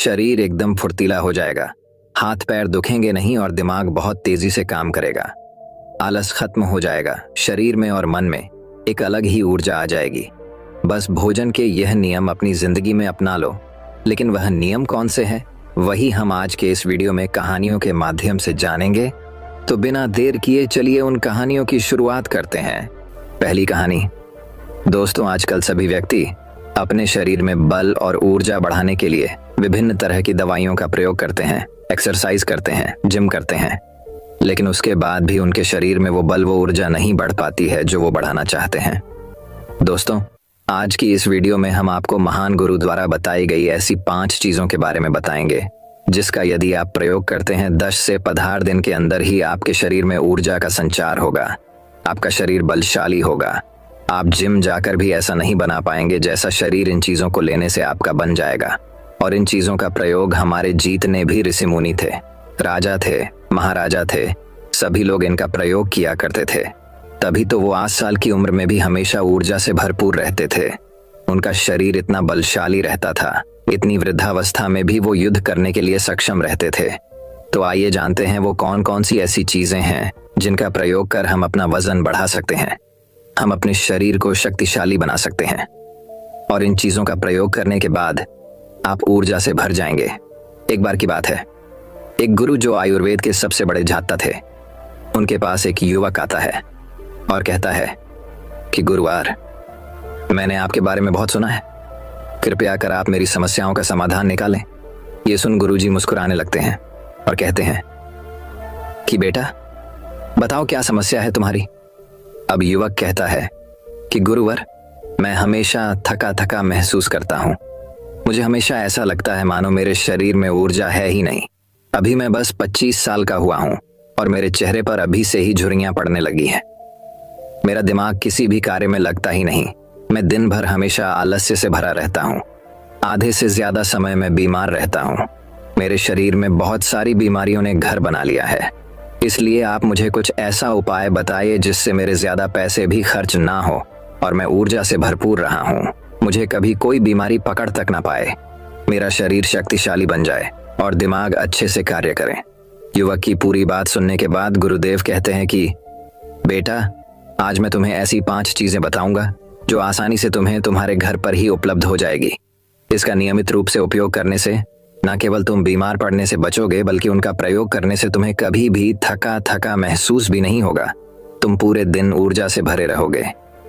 शरीर एकदम फुर्तीला हो जाएगा, हाथ पैर दुखेंगे नहीं और दिमाग बहुत तेजी से काम करेगा। आलस खत्म हो जाएगा, शरीर में और मन में एक अलग ही ऊर्जा आ जाएगी। बस भोजन के यह नियम अपनी जिंदगी में अपना लो। लेकिन वह नियम कौन से हैं, वही हम आज के इस वीडियो में कहानियों के माध्यम से जानेंगे। तो बिना देर किए चलिए उन कहानियों की शुरुआत करते हैं। पहली कहानी। दोस्तों, आजकल सभी व्यक्ति अपने शरीर में बल और ऊर्जा बढ़ाने के लिए विभिन्न तरह की दवाइयों का प्रयोग करते हैं, एक्सरसाइज करते हैं, जिम करते हैं, लेकिन उसके बाद भी उनके शरीर में वो बल वो ऊर्जा नहीं बढ़ पाती है जो वो बढ़ाना चाहते हैं। दोस्तों, आज की इस वीडियो में हम आपको महान गुरु द्वारा बताई गई ऐसी 5 चीजों के बारे में बताएंगे जिसका यदि आप प्रयोग करते हैं 10 से 15 दिन के अंदर ही आपके शरीर में ऊर्जा का संचार होगा, आपका शरीर बलशाली होगा। आप जिम जाकर भी ऐसा नहीं बना पाएंगे जैसा शरीर इन चीजों को लेने से आपका बन जाएगा। और इन चीजों का प्रयोग हमारे जीतने भी ऋषि मुनि थे, राजा थे, महाराजा थे, सभी लोग इनका प्रयोग किया करते थे। तभी तो वो 8 साल की उम्र में भी हमेशा ऊर्जा से भरपूर रहते थे। उनका शरीर इतना बलशाली रहता था, इतनी वृद्धावस्था में भी वो युद्ध करने के लिए सक्षम रहते थे। तो आइए जानते हैं वो कौन कौन सी ऐसी चीजें हैं जिनका प्रयोग कर हम अपना वजन बढ़ा सकते हैं, हम अपने शरीर को शक्तिशाली बना सकते हैं। और इन चीजों का प्रयोग करने के बाद आप ऊर्जा से भर जाएंगे। एक बार की बात है, एक गुरु जो आयुर्वेद के सबसे बड़े जाता थे, उनके पास एक युवक आता है और कहता है कि गुरुवार, मैंने आपके बारे में बहुत सुना है, कृपया कर आप मेरी समस्याओं का समाधान निकालें। ये सुन गुरुजी मुस्कुराने लगते हैं और कहते हैं कि बेटा बताओ क्या समस्या है तुम्हारी। अब युवक कहता है कि गुरुवर, मैं हमेशा थका थका महसूस करता हूँ। मुझे हमेशा ऐसा लगता है मानो मेरे शरीर में ऊर्जा है ही नहीं। अभी मैं बस 25 साल का हुआ हूँ और मेरे चेहरे पर अभी से ही झुर्रियां पड़ने लगी हैं। मेरा दिमाग किसी भी कार्य में लगता ही नहीं। मैं दिन भर हमेशा आलस्य से भरा रहता हूँ। आधे से ज्यादा समय मैं बीमार रहता हूँ। मेरे शरीर में बहुत सारी बीमारियों ने घर बना लिया है। इसलिए आप मुझे कुछ ऐसा उपाय बताइए जिससे मेरे ज्यादा पैसे भी खर्च ना हो और मैं ऊर्जा से भरपूर रहा हूँ। मुझे कभी कोई बीमारी पकड़ तक ना पाए, मेरा शरीर शक्तिशाली बन जाए और दिमाग अच्छे से कार्य करे। युवक की पूरी बात सुनने के बाद गुरुदेव कहते हैं कि बेटा, आज मैं तुम्हें ऐसी 5 चीजें बताऊंगा जो आसानी से तुम्हें तुम्हारे घर पर ही उपलब्ध हो जाएगी। इसका नियमित रूप से उपयोग करने से न केवल तुम बीमार पड़ने से बचोगे, बल्कि उनका प्रयोग करने से तुम्हें कभी भी थका थका महसूस भी नहीं होगा। तुम पूरे दिन ऊर्जा से भरे रहोगे।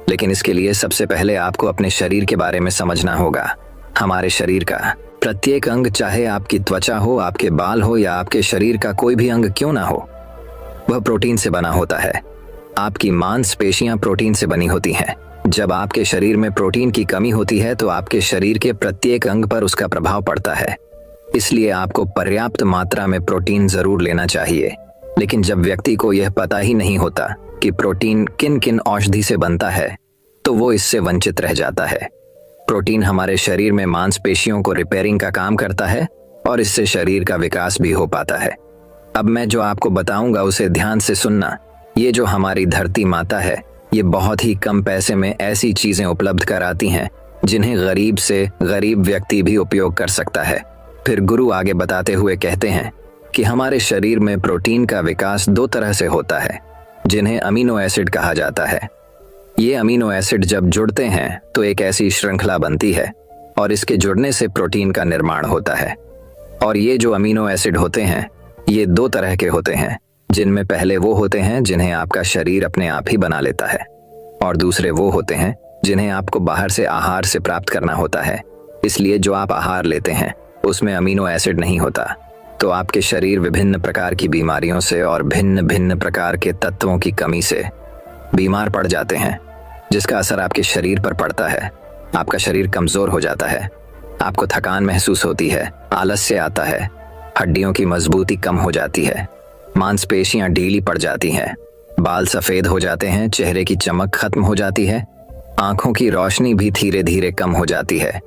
लेकिन इसके लिए सबसे पहले आपको अपने शरीर के बारे में समझना होगा। हमारे शरीर का प्रत्येक अंग, चाहे आपकी त्वचा हो, आपके बाल हो या आपके शरीर का कोई भी अंग क्यों ना हो, वह प्रोटीन से बना होता है। आपकी मांसपेशियां प्रोटीन से बनी होती हैं। जब आपके शरीर में प्रोटीन की कमी होती है तो आपके शरीर के प्रत्येक अंग पर उसका प्रभाव पड़ता है। इसलिए आपको पर्याप्त मात्रा में प्रोटीन जरूर लेना चाहिए। लेकिन जब व्यक्ति को यह पता ही नहीं होता कि प्रोटीन किन किन औषधि से बनता है, तो वो इससे वंचित रह जाता है। प्रोटीन हमारे शरीर में मांसपेशियों को रिपेयरिंग का काम करता है और इससे शरीर का विकास भी हो पाता है। अब मैं जो आपको बताऊंगा उसे ध्यान से सुनना। ये जो हमारी धरती माता है, ये बहुत ही कम पैसे में ऐसी चीजें उपलब्ध कराती हैं जिन्हें गरीब से गरीब व्यक्ति भी उपयोग कर सकता है। फिर गुरु आगे बताते हुए कहते हैं कि हमारे शरीर में प्रोटीन का विकास 2 तरह से होता है, जिन्हें अमीनो एसिड कहा जाता है। ये अमीनो एसिड जब जुड़ते हैं तो एक ऐसी श्रृंखला बनती है और इसके जुड़ने से प्रोटीन का निर्माण होता है। और ये जो अमीनो एसिड होते हैं, ये 2 तरह के होते हैं, जिनमें पहले वो होते हैं जिन्हें आपका शरीर अपने आप ही बना लेता है, और दूसरे वो होते हैं जिन्हें आपको बाहर से आहार से प्राप्त करना होता है। इसलिए जो आप आहार लेते हैं उसमें अमीनो एसिड नहीं होता, तो आपके शरीर विभिन्न प्रकार की बीमारियों से और भिन्न भिन्न प्रकार के तत्वों की कमी से बीमार पड़ जाते हैं, जिसका असर आपके शरीर पर पड़ता है। आपका शरीर कमजोर हो जाता है, आपको थकान महसूस होती है, आलस्य आता है, हड्डियों की मजबूती कम हो जाती है, मांसपेशियां ढीली पड़ जाती हैं, बाल सफेद हो जाते हैं, चेहरे की चमक खत्म हो जाती है, आंखों की रोशनी भी धीरे धीरे कम हो जाती है,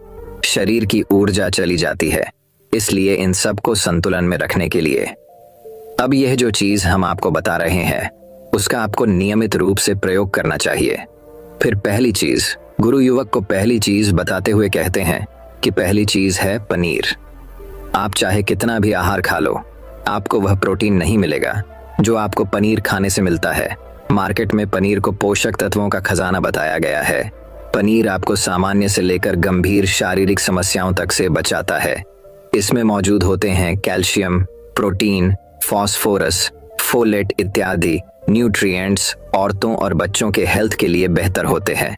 शरीर की ऊर्जा चली जाती है। इसलिए इन सब को संतुलन में रखने के लिए अब यह जो चीज हम आपको बता रहे हैं उसका आपको नियमित रूप से प्रयोग करना चाहिए। फिर पहली चीज, गुरु युवक को पहली चीज बताते हुए कहते हैं कि पहली चीज है पनीर। आप चाहे कितना भी आहार खा लो, आपको वह प्रोटीन नहीं मिलेगा जो आपको पनीर खाने से मिलता है। मार्केट में पनीर को पोषक तत्वों का खजाना बताया गया है। पनीर आपको सामान्य से लेकर गंभीर शारीरिक समस्याओं तक से बचाता है। इसमें मौजूद होते हैं कैल्शियम, प्रोटीन, फास्फोरस, फोलेट इत्यादि न्यूट्रिएंट्स औरतों और बच्चों के हेल्थ के लिए बेहतर होते हैं।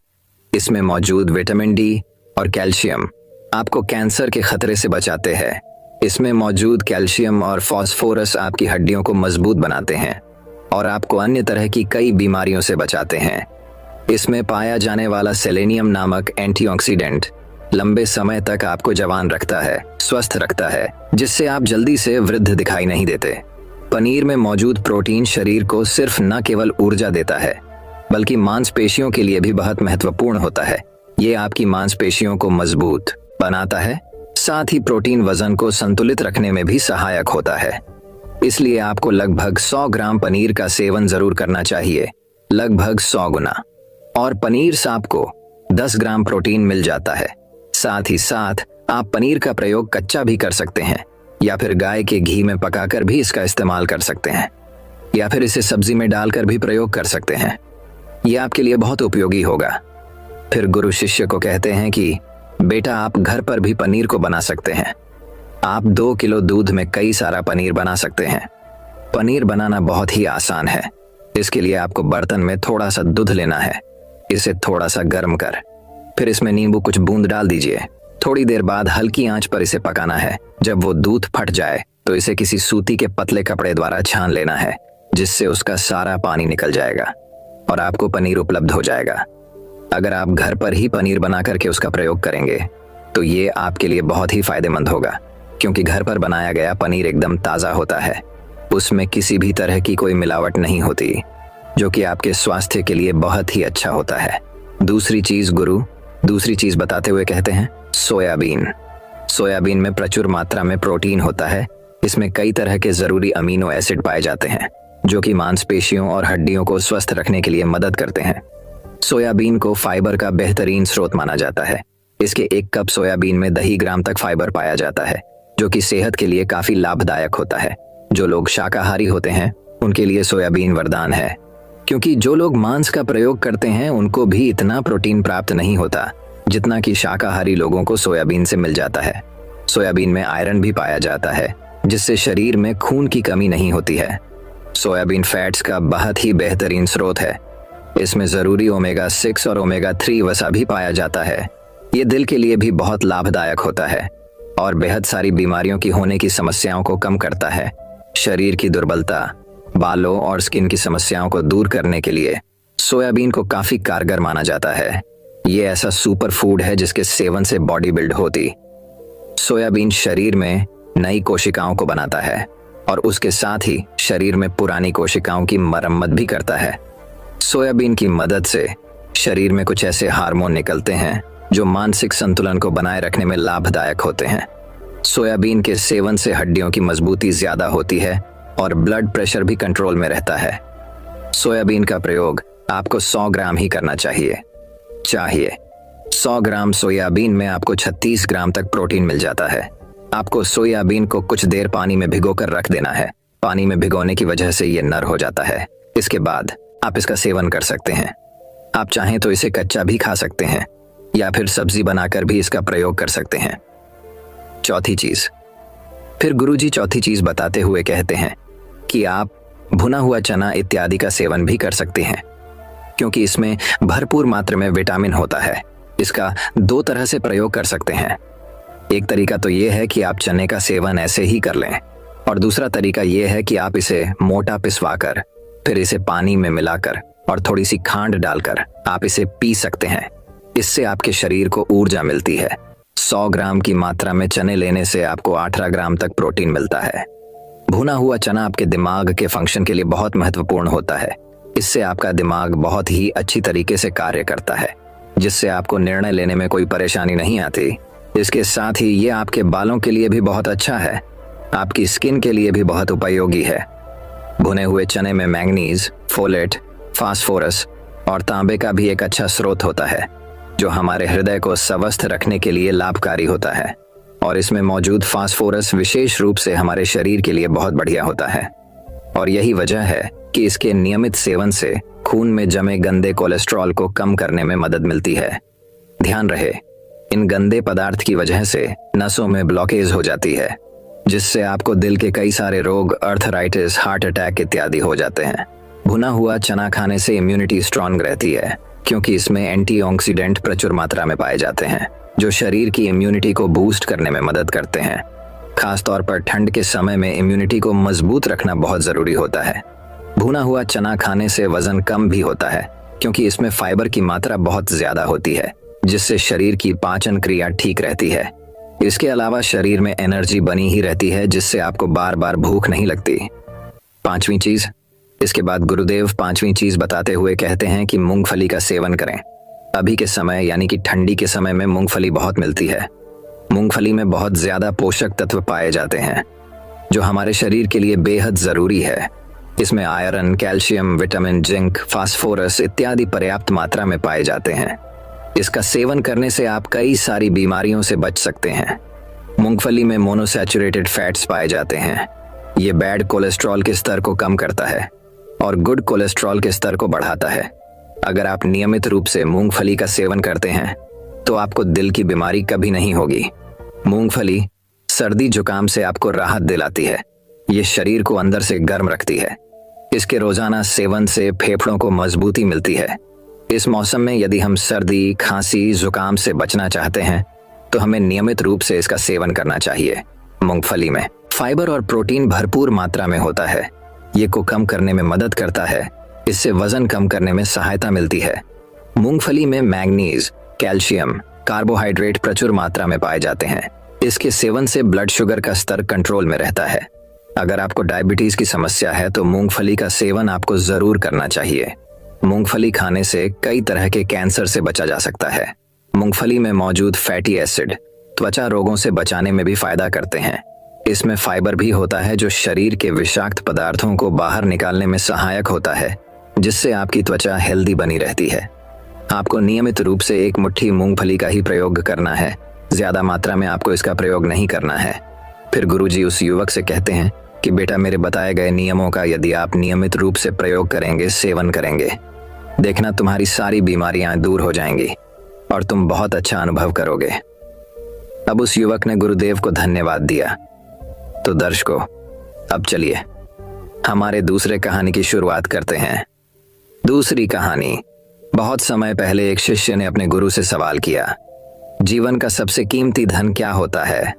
इसमें मौजूद विटामिन डी और कैल्शियम आपको कैंसर के खतरे से बचाते हैं। इसमें मौजूद कैल्शियम और फास्फोरस आपकी हड्डियों को मजबूत बनाते हैं और आपको अन्य तरह की कई बीमारियों से बचाते हैं। इसमें पाया जाने वाला सेलेनियम नामक एंटीऑक्सीडेंट लंबे समय तक आपको जवान रखता है, स्वस्थ रखता है, जिससे आप जल्दी से वृद्ध दिखाई नहीं देते। पनीर में मौजूद प्रोटीन शरीर को सिर्फ न केवल ऊर्जा देता है बल्कि मांसपेशियों के लिए भी बहुत महत्वपूर्ण होता है। ये आपकी मांसपेशियों को मजबूत बनाता है। साथ ही प्रोटीन वजन को संतुलित रखने में भी सहायक होता है। इसलिए आपको लगभग 100 ग्राम पनीर का सेवन जरूर करना चाहिए, लगभग 100 गुना। और पनीर से आपको 10 ग्राम प्रोटीन मिल जाता है। साथ ही साथ आप पनीर का प्रयोग कच्चा भी कर सकते हैं या फिर गाय के घी में पकाकर भी इसका इस्तेमाल कर सकते हैं या फिर इसे सब्जी में डालकर भी प्रयोग कर सकते हैं। यह आपके लिए बहुत उपयोगी होगा। फिर गुरु शिष्य को कहते हैं कि बेटा, आप घर पर भी पनीर को बना सकते हैं। आप 2 किलो दूध में कई सारा पनीर बना सकते हैं। पनीर बनाना बहुत ही आसान है। इसके लिए आपको बर्तन में थोड़ा सा दूध लेना है, इसे थोड़ा सा गर्म कर, फिर इसमें नींबू कुछ बूंद डाल दीजिए। थोड़ी देर बाद हल्की आंच पर इसे पकाना है। जब वो दूध फट जाए तो इसे किसी सूती के पतले कपड़े द्वारा छान लेना है, जिससे उसका सारा पानी निकल जाएगा और आपको पनीर उपलब्ध हो जाएगा। अगर आप घर पर ही पनीर बना करके उसका प्रयोग करेंगे तो ये आपके लिए बहुत ही फायदेमंद होगा, क्योंकि घर पर बनाया गया पनीर एकदम ताज़ा होता है। उसमें किसी भी तरह की कोई मिलावट नहीं होती, जो कि आपके स्वास्थ्य के लिए बहुत ही अच्छा होता है। दूसरी चीज बताते हुए कहते हैं सोयाबीन। सोयाबीन में प्रचुर मात्रा में प्रोटीन होता है। इसमें कई तरह के जरूरी अमीनो एसिड पाए जाते हैं, जो कि मांसपेशियों और हड्डियों को स्वस्थ रखने के लिए मदद करते हैं। सोयाबीन को फाइबर का बेहतरीन स्रोत माना जाता है। इसके 1 कप सोयाबीन में 10 ग्राम तक फाइबर पाया जाता है, जो कि सेहत के लिए काफी लाभदायक होता है। जो लोग शाकाहारी होते हैं उनके लिए सोयाबीन वरदान है, क्योंकि जो लोग मांस का प्रयोग करते हैं उनको भी इतना प्रोटीन प्राप्त नहीं होता जितना कि शाकाहारी लोगों को सोयाबीन से मिल जाता है। सोयाबीन में आयरन भी पाया जाता है, जिससे शरीर में खून की कमी नहीं होती है। सोयाबीन फैट्स का बहुत ही बेहतरीन स्रोत है। इसमें जरूरी ओमेगा 6 और ओमेगा 3 वसा भी पाया जाता है। ये दिल के लिए भी बहुत लाभदायक होता है और बेहद सारी बीमारियों की होने की समस्याओं को कम करता है। शरीर की दुर्बलता, बालों और स्किन की समस्याओं को दूर करने के लिए सोयाबीन को काफी कारगर माना जाता है। ये ऐसा सुपर फूड है जिसके सेवन से बॉडी बिल्ड होती। सोयाबीन शरीर में नई कोशिकाओं को बनाता है और उसके साथ ही शरीर में पुरानी कोशिकाओं की मरम्मत भी करता है। सोयाबीन की मदद से शरीर में कुछ ऐसे हार्मोन निकलते हैं जो मानसिक संतुलन को बनाए रखने में लाभदायक होते हैं। सोयाबीन के सेवन से हड्डियों की मजबूती ज्यादा होती है और ब्लड प्रेशर भी कंट्रोल में रहता है। सोयाबीन का प्रयोग आपको 100 ग्राम ही करना चाहिए। 100 ग्राम सोयाबीन में आपको 36 ग्राम तक प्रोटीन मिल जाता है। आपको सोयाबीन को कुछ देर पानी में भिगोकर रख देना है। पानी में भिगोने की वजह से ये नर हो जाता है। इसके बाद आप इसका सेवन कर सकते हैं। आप चाहें तो इसे कच्चा भी खा सकते हैं या फिर सब्जी बनाकर भी इसका प्रयोग कर सकते हैं। फिर गुरुजी चौथी चीज बताते हुए कहते हैं कि आप भुना हुआ चना इत्यादि का सेवन भी कर सकते हैं, क्योंकि इसमें भरपूर मात्रा में विटामिन होता है। इसका 2 तरह से प्रयोग कर सकते हैं। एक तरीका तो ये है कि आप चने का सेवन ऐसे ही कर लें, और दूसरा तरीका ये है कि आप इसे मोटा पिसवाकर फिर इसे पानी में मिलाकर और थोड़ी सी खांड डालकर आप इसे पी सकते हैं। इससे आपके शरीर को ऊर्जा मिलती है। 100 ग्राम की मात्रा में चने लेने से आपको 18 ग्राम तक प्रोटीन मिलता है। भुना हुआ चना आपके दिमाग के फंक्शन के लिए बहुत महत्वपूर्ण होता है। इससे आपका दिमाग बहुत ही अच्छी तरीके से कार्य करता है, जिससे आपको निर्णय लेने में कोई परेशानी नहीं आती। इसके साथ ही ये आपके बालों के लिए भी बहुत अच्छा है। आपकी स्किन के लिए भी बहुत उपयोगी है। भुने हुए चने में मैंगनीज, फोलेट, फास्फोरस और तांबे का भी एक अच्छा स्रोत होता है, जो हमारे हृदय को स्वस्थ रखने के लिए लाभकारी होता है। और इसमें मौजूद फास्फोरस विशेष रूप से हमारे शरीर के लिए बहुत बढ़िया होता है। और यही वजह है कि इसके नियमित सेवन से खून में जमे गंदे कोलेस्ट्रॉल को कम करने में मदद मिलती है। ध्यान रहे, इन गंदे पदार्थ की वजह से नसों में ब्लॉकेज हो जाती है, जिससे आपको दिल के कई सारे रोग, अर्थराइटिस, हार्ट अटैक इत्यादि हो जाते हैं। भुना हुआ चना खाने से इम्यूनिटी स्ट्रांग रहती है, क्योंकि इसमें एंटीऑक्सीडेंट प्रचुर मात्रा में पाए जाते हैं, जो शरीर की इम्यूनिटी को बूस्ट करने में मदद करते हैं। खासतौर पर ठंड के समय में इम्यूनिटी को मजबूत रखना बहुत जरूरी होता है। भुना हुआ चना खाने से वजन कम भी होता है, क्योंकि इसमें फाइबर की मात्रा बहुत ज्यादा होती है, जिससे शरीर की पाचन क्रिया ठीक रहती है। इसके अलावा शरीर में एनर्जी बनी ही रहती है, जिससे आपको बार बार भूख नहीं लगती। पांचवी चीज, इसके बाद गुरुदेव पांचवी चीज बताते हुए कहते हैं कि मूंगफली का सेवन करें। अभी के समय यानी कि ठंडी के समय में मूंगफली बहुत मिलती है। मूंगफली में बहुत ज्यादा पोषक तत्व पाए जाते हैं, जो हमारे शरीर के लिए बेहद जरूरी है। इसमें iron, calcium, vitamin, zinc, phosphorus इत्यादि पर्याप्त मात्रा में पाए जाते हैं। इसका सेवन करने से आप कई सारी बीमारियों से बच सकते हैं। मूंगफली में मोनोसैचुरेटेड फैट्स पाए जाते हैं। ये बैड कोलेस्ट्रॉल के स्तर को कम करता है और गुड कोलेस्ट्रॉल के स्तर को बढ़ाता है। अगर आप नियमित रूप से मूंगफली का सेवन करते हैं तो आपको दिल की बीमारी कभी नहीं होगी। मूंगफली सर्दी जुकाम से आपको राहत दिलाती है। ये शरीर को अंदर से गर्म रखती है। इसके रोजाना सेवन से फेफड़ों को मजबूती मिलती है। इस मौसम में यदि हम सर्दी, खांसी, जुकाम से बचना चाहते हैं तो हमें नियमित रूप से इसका सेवन करना चाहिए। मूंगफली में फाइबर और प्रोटीन भरपूर मात्रा में होता है। ये को कम करने में मदद करता है। इससे वजन कम करने में सहायता मिलती है। मूंगफली में मैग्नीज, कैल्शियम, कार्बोहाइड्रेट प्रचुर मात्रा में पाए जाते हैं। इसके सेवन से ब्लड शुगर का स्तर कंट्रोल में रहता है। अगर आपको डायबिटीज की समस्या है तो मूंगफली का सेवन आपको जरूर करना चाहिए। मूंगफली खाने से कई तरह के कैंसर से बचा जा सकता है। मूंगफली में मौजूद फैटी एसिड त्वचा रोगों से बचाने में भी फायदा करते हैं। इसमें फाइबर भी होता है, जो शरीर के विषाक्त पदार्थों को बाहर निकालने में सहायक होता है, जिससे आपकी त्वचा हेल्दी बनी रहती है। आपको नियमित रूप से एक मुट्ठी मूंगफली का ही प्रयोग करना है। ज्यादा मात्रा में आपको इसका प्रयोग नहीं करना है। फिर गुरुजी उस युवक से कहते हैं कि बेटा, मेरे बताए गए नियमों का यदि आप नियमित रूप से प्रयोग करेंगे, सेवन करेंगे, देखना तुम्हारी सारी बीमारियां दूर हो जाएंगी और तुम बहुत अच्छा अनुभव करोगे। अब उस युवक ने गुरुदेव को धन्यवाद दिया। तो दर्शकों, अब चलिए हमारे दूसरे कहानी की शुरुआत करते हैं। दूसरी कहानी। बहुत समय पहले एक शिष्य ने अपने गुरु से सवाल किया, जीवन का सबसे कीमती धन क्या होता है?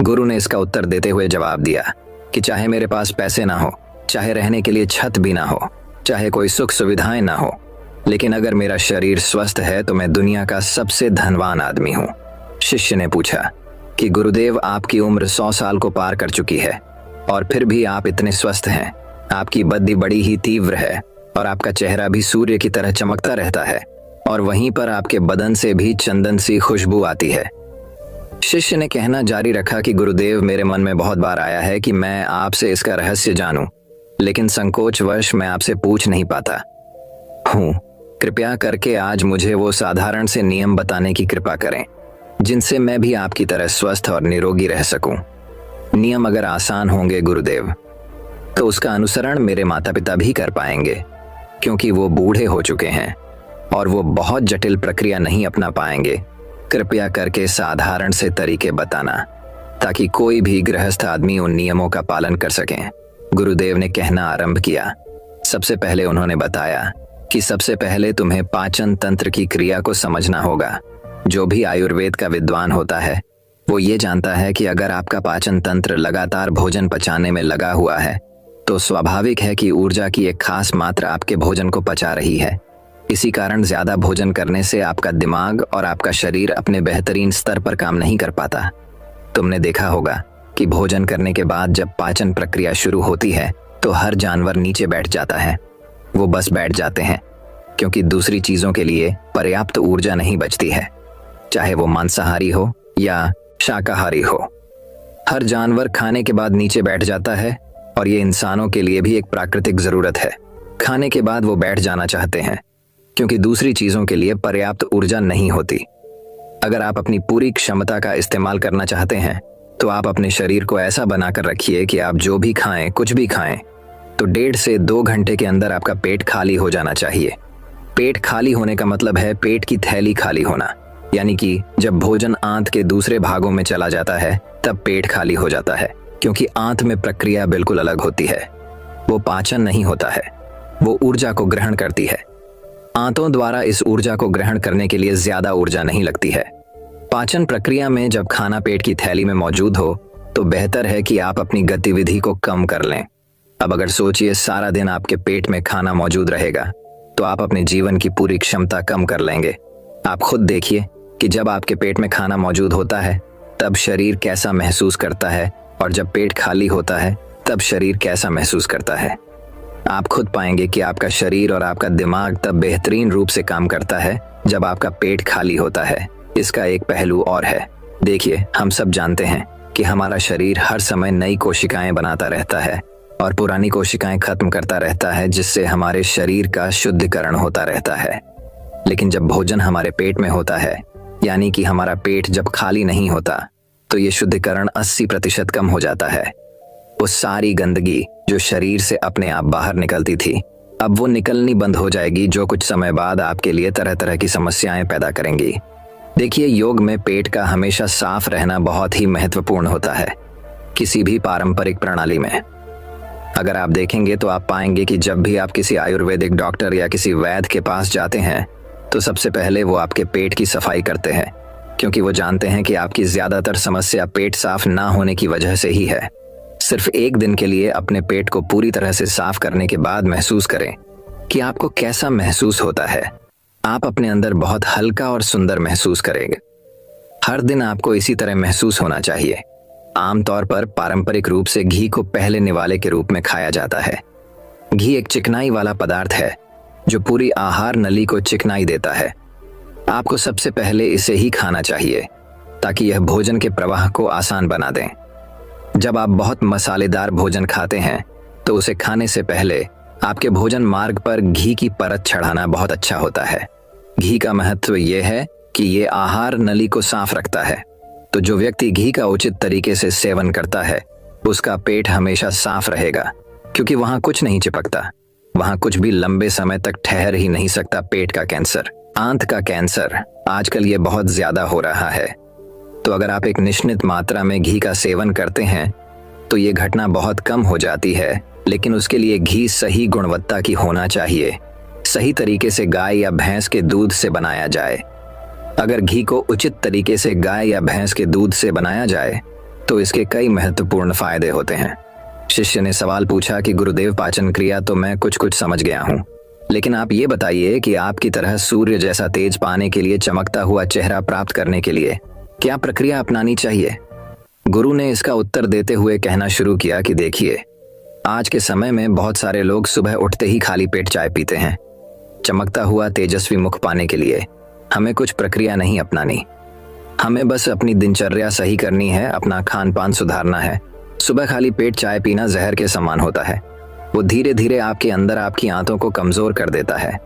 गुरु ने इसका उत्तर देते हुए जवाब दिया कि चाहे मेरे पास पैसे ना हो, चाहे रहने के लिए छत भी ना हो, चाहे कोई सुख सुविधाएं ना हो, लेकिन अगर मेरा शरीर स्वस्थ है तो मैं दुनिया का सबसे धनवान आदमी हूँ। शिष्य ने पूछा कि गुरुदेव, आपकी उम्र 100 साल को पार कर चुकी है और फिर भी आप इतने स्वस्थ हैं। आपकी बुद्धि बड़ी ही तीव्र है और आपका चेहरा भी सूर्य की तरह चमकता रहता है और वहीं पर आपके बदन से भी चंदन सी खुशबू आती है। शिष्य ने कहना जारी रखा कि गुरुदेव, मेरे मन में बहुत बार आया है कि मैं आपसे इसका रहस्य जानूं, लेकिन संकोचवश मैं आपसे पूछ नहीं पाता हूँ। कृपया करके आज मुझे वो साधारण से नियम बताने की कृपा करें, जिनसे मैं भी आपकी तरह स्वस्थ और निरोगी रह सकूं। नियम अगर आसान होंगे गुरुदेव, तो उसका अनुसरण मेरे माता पिता भी कर पाएंगे, क्योंकि वो बूढ़े हो चुके हैं और वो बहुत जटिल प्रक्रिया नहीं अपना पाएंगे। कृपया करके साधारण से तरीके बताना, ताकि कोई भी गृहस्थ आदमी उन नियमों का पालन कर सकें। गुरुदेव ने कहना आरंभ किया। सबसे पहले उन्होंने बताया कि सबसे पहले तुम्हें पाचन तंत्र की क्रिया को समझना होगा। जो भी आयुर्वेद का विद्वान होता है वो ये जानता है कि अगर आपका पाचन तंत्र लगातार भोजन पचाने में लगा हुआ है तो स्वाभाविक है कि ऊर्जा की एक खास मात्रा आपके भोजन को पचा रही है। इसी कारण ज्यादा भोजन करने से आपका दिमाग और आपका शरीर अपने बेहतरीन स्तर पर काम नहीं कर पाता। तुमने देखा होगा कि भोजन करने के बाद जब पाचन प्रक्रिया शुरू होती है तो हर जानवर नीचे बैठ जाता है। वो बस बैठ जाते हैं, क्योंकि दूसरी चीजों के लिए पर्याप्त ऊर्जा नहीं बचती है, चाहे वो मांसाहारी हो या शाकाहारी हो। हर जानवर खाने के बाद नीचे बैठ जाता है और ये इंसानों के लिए भी एक प्राकृतिक जरूरत है। खाने के बाद वो बैठ जाना चाहते हैं, क्योंकि दूसरी चीजों के लिए पर्याप्त ऊर्जा नहीं होती। अगर आप अपनी पूरी क्षमता का इस्तेमाल करना चाहते हैं तो आप अपने शरीर को ऐसा बनाकर रखिए कि आप जो भी खाएं, कुछ भी खाएं, तो 1.5 से 2 घंटे के अंदर आपका पेट खाली हो जाना चाहिए। पेट खाली होने का मतलब है पेट की थैली खाली होना, यानी कि जब भोजन आंत के दूसरे भागों में चला जाता है तब पेट खाली हो जाता है, क्योंकि आंत में प्रक्रिया बिल्कुल अलग होती है। वो पाचन नहीं होता है, वो ऊर्जा को ग्रहण करती है। आंतों द्वारा इस ऊर्जा को ग्रहण करने के लिए ज्यादा ऊर्जा नहीं लगती है। पाचन प्रक्रिया में जब खाना पेट की थैली में मौजूद हो तो बेहतर है कि आप अपनी गतिविधि को कम कर लें। अब अगर सोचिए सारा दिन आपके पेट में खाना मौजूद रहेगा तो आप अपने जीवन की पूरी क्षमता कम कर लेंगे। आप खुद देखिए कि जब आपके पेट में खाना मौजूद होता है तब शरीर कैसा महसूस करता है, और जब पेट खाली होता है तब शरीर कैसा महसूस करता है। आप खुद पाएंगे कि आपका शरीर और आपका दिमाग तब बेहतरीन रूप से काम करता है जब आपका पेट खाली होता है। इसका एक पहलू और है। देखिए, हम सब जानते हैं कि हमारा शरीर हर समय नई कोशिकाएं बनाता रहता है और पुरानी कोशिकाएं खत्म करता रहता है, जिससे हमारे शरीर का शुद्धिकरण होता रहता है। लेकिन जब भोजन हमारे पेट में होता है, यानी कि हमारा पेट जब खाली नहीं होता, तो ये शुद्धिकरण 80% कम हो जाता है। वो सारी गंदगी जो शरीर से अपने आप बाहर निकलती थी, अब वो निकलनी बंद हो जाएगी, जो कुछ समय बाद आपके लिए तरह तरह की समस्याएं पैदा करेंगी। देखिए, योग में पेट का हमेशा साफ रहना बहुत ही महत्वपूर्ण होता है, किसी भी पारंपरिक प्रणाली में। अगर आप देखेंगे तो आप पाएंगे कि जब भी आप किसी आयुर्वेदिक डॉक्टर या किसी वैद्य के पास जाते हैं तो सबसे पहले वो आपके पेट की सफाई करते हैं, क्योंकि वो जानते हैं कि आपकी ज्यादातर समस्या पेट साफ ना होने की वजह से ही है। सिर्फ 1 दिन के लिए अपने पेट को पूरी तरह से साफ करने के बाद महसूस करें कि आपको कैसा महसूस होता है। आप अपने अंदर बहुत हल्का और सुंदर महसूस करेंगे। हर दिन आपको इसी तरह महसूस होना चाहिए। आमतौर पर पारंपरिक रूप से घी को पहले निवाले के रूप में खाया जाता है। घी एक चिकनाई वाला पदार्थ है जो पूरी आहार नली को चिकनाई देता है। आपको सबसे पहले इसे ही खाना चाहिए ताकि यह भोजन के प्रवाह को आसान बना दें। जब आप बहुत मसालेदार भोजन खाते हैं तो उसे खाने से पहले आपके भोजन मार्ग पर घी की परत चढ़ाना बहुत अच्छा होता है। घी का महत्व यह है कि ये आहार नली को साफ रखता है, तो जो व्यक्ति घी का उचित तरीके से सेवन करता है उसका पेट हमेशा साफ रहेगा, क्योंकि वहां कुछ नहीं चिपकता, वहां कुछ भी लंबे समय तक ठहर ही नहीं सकता। पेट का कैंसर, आंत का कैंसर आजकल ये बहुत ज्यादा हो रहा है, तो अगर आप एक निश्चित मात्रा में घी का सेवन करते हैं तो ये घटना बहुत कम हो जाती है। लेकिन उसके लिए घी सही गुणवत्ता की होना चाहिए, सही तरीके से गाय या भैंस के दूध से बनाया जाए। अगर घी को उचित तरीके से गाय या भैंस के दूध से बनाया जाए तो इसके कई महत्वपूर्ण फायदे होते हैं। शिष्य ने सवाल पूछा कि गुरुदेव, पाचन क्रिया तो मैं कुछ कुछ समझ गया हूँ, लेकिन आप ये बताइए कि आपकी तरह सूर्य जैसा तेज पाने के लिए, चमकता हुआ चेहरा प्राप्त करने के लिए क्या प्रक्रिया अपनानी चाहिए? गुरु ने इसका उत्तर देते हुए कहना शुरू किया कि देखिए, आज के समय में बहुत सारे लोग सुबह उठते ही खाली पेट चाय पीते हैं। चमकता हुआ तेजस्वी मुख पाने के लिए हमें कुछ प्रक्रिया नहीं अपनानी, हमें बस अपनी दिनचर्या सही करनी है, अपना खान पान सुधारना है। सुबह खाली पेट चाय पीना जहर के समान होता है। वो धीरे धीरे आपके अंदर आपकी आंतों को कमजोर कर देता है।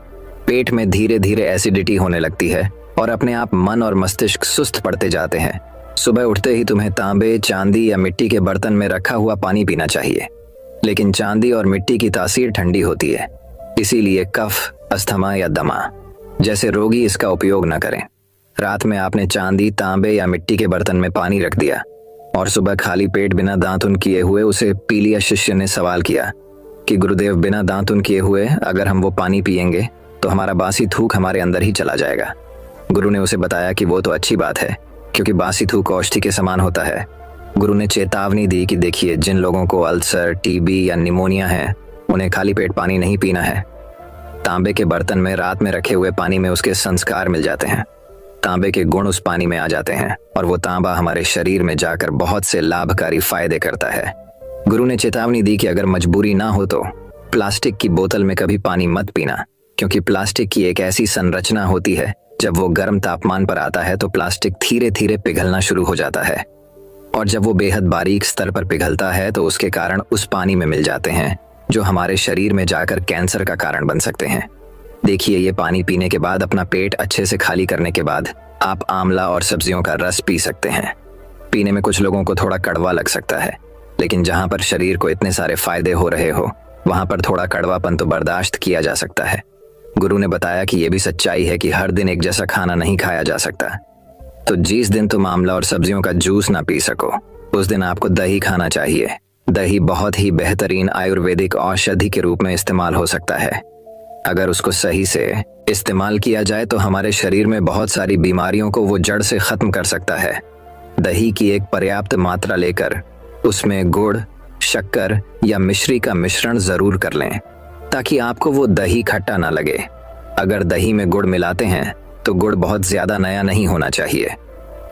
पेट में धीरे धीरे एसिडिटी होने लगती है और अपने आप मन और मस्तिष्क सुस्त पड़ते जाते हैं। सुबह उठते ही तुम्हें तांबे, चांदी या मिट्टी के बर्तन में रखा हुआ पानी पीना चाहिए, लेकिन चांदी और मिट्टी की तासीर ठंडी होती है, इसीलिए कफ, अस्थमा या दमा जैसे रोगी इसका उपयोग न करें। रात में आपने चांदी, तांबे या मिट्टी के बर्तन में पानी रख दिया और सुबह खाली पेट बिना दांतुन किए हुए उसे पी लिया। शिष्य ने सवाल किया कि गुरुदेव, बिना दांतुन किए हुए अगर हम वो पानी पिएंगे तो हमारा बासी थूक हमारे अंदर ही चला जाएगा। गुरु ने उसे बताया कि वो तो अच्छी बात है, क्योंकि बासी थूक औषधि के समान होता है। गुरु ने चेतावनी दी कि देखिए, जिन लोगों को अल्सर, टीबी या निमोनिया है उन्हें खाली पेट पानी नहीं पीना है। तांबे के बर्तन में रात में रखे हुए पानी में उसके संस्कार मिल जाते हैं, तांबे के गुण उस पानी में आ जाते हैं और वो तांबा हमारे शरीर में जाकर बहुत से लाभकारी फायदे करता है। गुरु ने चेतावनी दी कि अगर मजबूरी ना हो तो प्लास्टिक की बोतल में कभी पानी मत पीना, क्योंकि प्लास्टिक की एक ऐसी संरचना होती है, जब वो गर्म तापमान पर आता है तो प्लास्टिक धीरे धीरे पिघलना शुरू हो जाता है, और जब वो बेहद बारीक स्तर पर पिघलता है तो उसके कारण उस पानी में मिल जाते हैं, जो हमारे शरीर में जाकर कैंसर का कारण बन सकते हैं। देखिए, ये पानी पीने के बाद अपना पेट अच्छे से खाली करने के बाद आप आंवला और सब्जियों का रस पी सकते हैं। पीने में कुछ लोगों को थोड़ा कड़वा लग सकता है, लेकिन जहां पर शरीर को इतने सारे फायदे हो रहे हो वहां पर थोड़ा कड़वापन तो बर्दाश्त किया जा सकता है। गुरु ने बताया कि यह भी सच्चाई है कि हर दिन एक जैसा खाना नहीं खाया जा सकता। तो जिस दिन तुम आंवला और सब्जियों का जूस ना पी सको उस दिन आपको दही खाना चाहिए। दही बहुत ही बेहतरीन आयुर्वेदिक औषधि के रूप में इस्तेमाल हो सकता है। अगर उसको सही से इस्तेमाल किया जाए तो हमारे शरीर में बहुत सारी बीमारियों को वो जड़ से खत्म कर सकता है। दही की एक पर्याप्त मात्रा लेकर उसमें गुड़, शक्कर या मिश्री का मिश्रण जरूर कर लें ताकि आपको वो दही खट्टा ना लगे। अगर दही में गुड़ मिलाते हैं तो गुड़ बहुत ज्यादा नया नहीं होना चाहिए।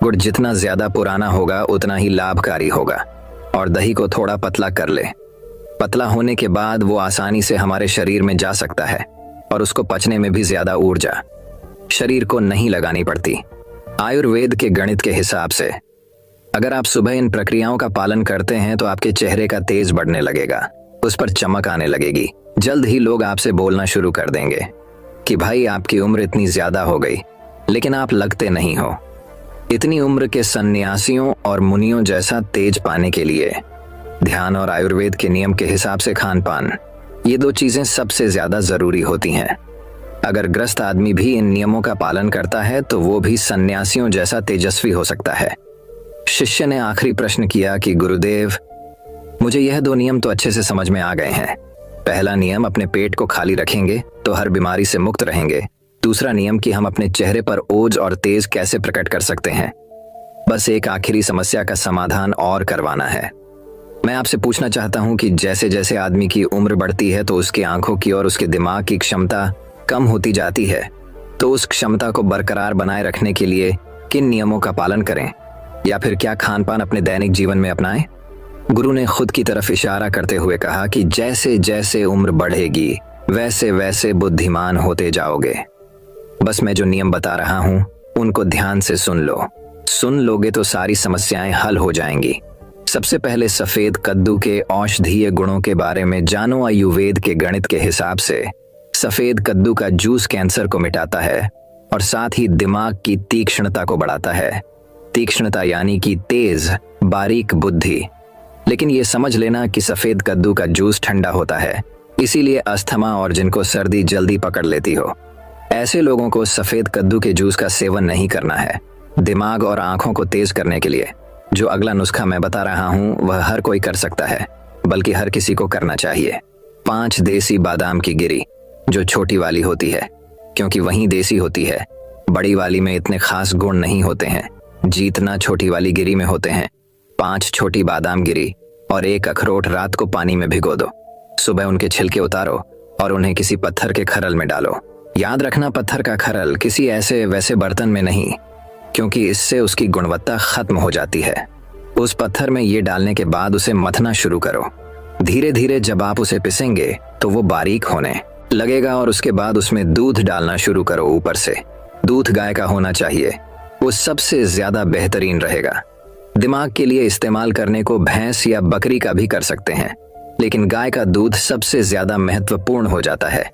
गुड़ जितना ज्यादा पुराना होगा उतना ही लाभकारी होगा। और दही को थोड़ा पतला कर ले। पतला होने के बाद वो आसानी से हमारे शरीर में जा सकता है और उसको पचने में भी ज्यादा ऊर्जा शरीर को नहीं लगानी पड़ती। आयुर्वेद के गणित के हिसाब से अगर आप सुबह इन प्रक्रियाओं का पालन करते हैं तो आपके चेहरे का तेज बढ़ने लगेगा, उस पर चमक आने लगेगी। जल्द ही लोग आपसे बोलना शुरू कर देंगे कि भाई आपकी उम्र इतनी ज्यादा हो गई लेकिन आप लगते नहीं हो। इतनी उम्र के सन्यासियों और मुनियों जैसा तेज पाने के लिए ध्यान और आयुर्वेद के नियम के हिसाब से खान पान, ये दो चीजें सबसे ज्यादा जरूरी होती हैं। अगर ग्रस्त आदमी भी इन नियमों का पालन करता है तो वो भी सन्यासियों जैसा तेजस्वी हो सकता है। शिष्य ने आखिरी प्रश्न किया कि गुरुदेव, मुझे यह दो नियम तो अच्छे से समझ में आ गए हैं। पहला नियम, अपने पेट को खाली रखेंगे तो हर बीमारी से मुक्त रहेंगे। दूसरा नियम कि हम अपने चेहरे पर ओज और तेज कैसे प्रकट कर सकते हैं। बस एक आखिरी समस्या का समाधान और करवाना है। मैं आपसे पूछना चाहता हूं कि जैसे जैसे आदमी की उम्र बढ़ती है तो उसकी आंखों की और उसके दिमाग की क्षमता कम होती जाती है, तो उस क्षमता को बरकरार बनाए रखने के लिए किन नियमों का पालन करें या फिर क्या खान पान अपने दैनिक जीवन में अपनाएं? गुरु ने खुद की तरफ इशारा करते हुए कहा कि जैसे जैसे उम्र बढ़ेगी वैसे वैसे बुद्धिमान होते जाओगे। बस मैं जो नियम बता रहा हूं उनको ध्यान से सुन लो। सुन लोगे तो सारी समस्याएं हल हो जाएंगी। सबसे पहले सफेद कद्दू के औषधीय गुणों के बारे में जानो। आयुर्वेद के गणित के हिसाब से सफेद कद्दू का जूस कैंसर को मिटाता है और साथ ही दिमाग की तीक्ष्णता को बढ़ाता है। तीक्ष्णता यानी कि तेज, बारीक बुद्धि। लेकिन ये समझ लेना कि सफेद कद्दू का जूस ठंडा होता है, इसीलिए अस्थमा और जिनको सर्दी जल्दी पकड़ लेती हो ऐसे लोगों को सफेद कद्दू के जूस का सेवन नहीं करना है। दिमाग और आंखों को तेज करने के लिए जो अगला नुस्खा मैं बता रहा हूं वह हर कोई कर सकता है, बल्कि हर किसी को करना चाहिए। 5 देसी बादाम की गिरी, जो छोटी वाली होती है क्योंकि वही देसी होती है। बड़ी वाली में इतने खास गुण नहीं होते हैं जितना छोटी वाली गिरी में होते हैं। 5 छोटी बादाम गिरी और 1 अखरोट रात को पानी में भिगो दो। सुबह उनके छिलके उतारो और उन्हें किसी पत्थर के खरल में डालो। याद रखना, पत्थर का खरल किसी ऐसे वैसे बर्तन में नहीं, क्योंकि इससे उसकी गुणवत्ता खत्म हो जाती है। उस पत्थर में ये डालने के बाद उसे मथना शुरू करो। धीरे धीरे जब आप उसे पिसेंगे तो वो बारीक होने लगेगा और उसके बाद उसमें दूध डालना शुरू करो। ऊपर से दूध गाय का होना चाहिए, वो सबसे ज्यादा बेहतरीन रहेगा। दिमाग के लिए इस्तेमाल करने को भैंस या बकरी का भी कर सकते हैं, लेकिन गाय का दूध सबसे ज्यादा महत्वपूर्ण हो जाता है।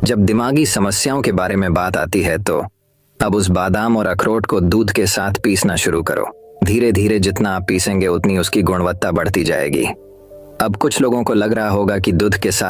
जब दिमागी समस्याओं के बारे में बात आती है तो अब उस बादाम और अखरोट को दूध के साथ पीसना शुरू करो। धीरे धीरे जितना आप पीसेंगे उतनी उसकी गुणवत्ता बढ़ती जाएगी। अब कुछ लोगों को लग रहा होगा कि दूध के साथ